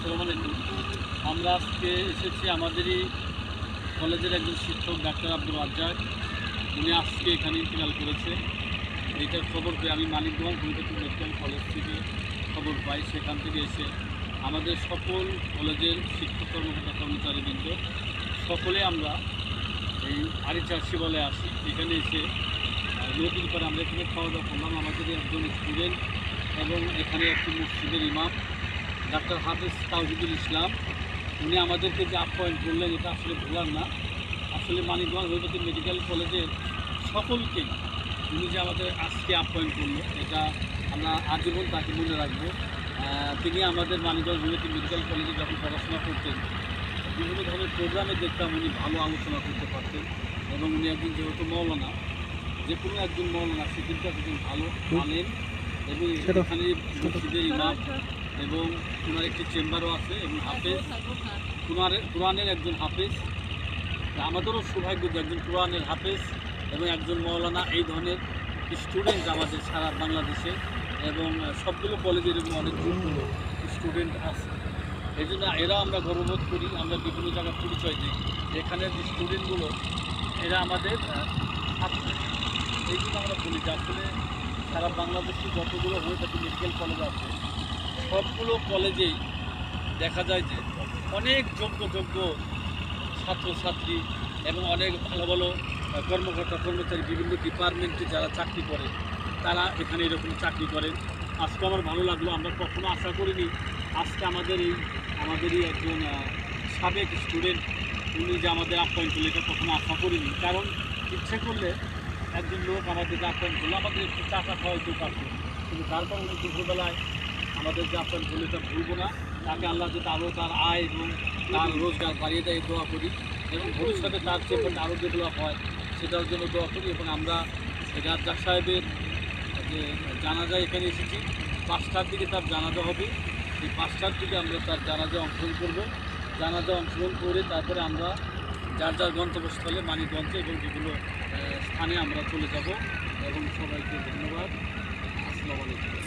আসসালামু আলাইকুম। আমরা আজকে এসেছি আমাদেরই কলেজের একজন শিক্ষক ডাক্তার আব্দুল রাজ্জাক। উনি আজকে এখানে ইন্তেকাল করেছে। এইটার খবর পেয়ে আমি মানিকগঞ্জ গুলিবাটি মেডিকেল কলেজ থেকে খবর পাই। সেখান থেকে এসে আমাদের সকল কলেজের শিক্ষক কর্মকর্তা কর্মচারীবৃন্দ সকলে আমরা এই আরিচা শিবালয়ে আসি। এখানে এসে নদীর পরে আমরা এখানে খাওয়া দাওয়া করলাম। আমাদের একজন স্টুডেন্ট এবং এখানে একটি মসজিদের ইমাম ডাক্তার হাফেজ তাওহিদুল ইসলাম, উনি আমাদেরকে যে আপ্যায়ন করলেন এটা আসলে ভোলার না। আসলে মানিকগঞ্জ গুলিবাটি মেডিকেল কলেজের সকলকে উনি যে আমাদের আজকে আপ্যায়ন করলো এটা আমরা আজীবন তাকে মনে রাখবো। তিনি আমাদের মানিকগঞ্জ গুলিবাটি মেডিকেল কলেজে যখন পড়াশোনা করতেন বিভিন্ন ধরনের প্রোগ্রামে দেখতাম উনি ভালো আলোচনা করতে পারতেন এবং উনি একজন যেহেতু মৌলানা, যে কোনো একজন মৌলানা সে কিন্তু একজন ভালো মানেন এবং এখানে মসজিদের ইমাম এবং ওনার একটি চেম্বারও আছে এবং হাফেজ কোরআনের একজন হাফেজ। আমাদেরও সৌভাগ্য যে একজন কোরআনের হাফেজ এবং একজন মৌলানা এই ধরনের স্টুডেন্ট আমাদের সারা বাংলাদেশে এবং সবগুলো কলেজের অনেকগুলো স্টুডেন্ট আছে। এই জন্য এরা আমরা গর্ববোধ করি। আমরা বিভিন্ন জায়গায় পরিচয় দিই এখানের যে স্টুডেন্টগুলো এরা আমাদের এই জন্য আমরা বলি যে আসলে সারা বাংলাদেশে যতগুলো হোমিওপ্যাথি মেডিকেল কলেজ আছে সবগুলো কলেজেই দেখা যায় যে অনেক যোগ্য ছাত্রছাত্রী এবং অনেক ভালো ভালো কর্মকর্তা কর্মচারী বিভিন্ন ডিপার্টমেন্টে যারা চাকরি করে তারা এখানে এরকম চাকরি করেন। আজকে আমার ভালো লাগলো। আমরা কখনো আশা করিনি আজকে আমাদেরই একজন সাবেক স্টুডেন্ট উনি যে আমাদের আপ্যায়ন করলো এটা কখনো আশা করিনি। কারণ ইচ্ছে করলে একজন লোক আমাদেরকে আপ্যায়ন করলো, আমাদের একটু চাটা খাওয়াইতেও পারত, কিন্তু তারপর উনি দুপুরবেলায় আমাদের যে আপ্যায়ন করলো এটা ভুলবো না। তাকে আল্লাহ যে আরও তার আয় এবং তার রোজগার বাড়িয়ে দেয় দোয়া করি এবং ভবিষ্যতে তার চেয়ে আরও ডেভেলপ হয় সেটার জন্য দোয়া করি। এবং আমরা রাজ্জাক সাহেবের যে জানাজা এখানে এসেছি 5টার দিকে তার জানাজা হবে। এই 5টার দিকে আমরা তার জানাজা অংশগ্রহণ করব। জানাজা অংশগ্রহণ করে তারপরে আমরা যার যার গন্তব্যস্থলে মানিকগঞ্জে এবং বিভিন্ন স্থানে আমরা চলে যাব এবং সবাইকে ধন্যবাদ। আসসালামু আলাইকুম।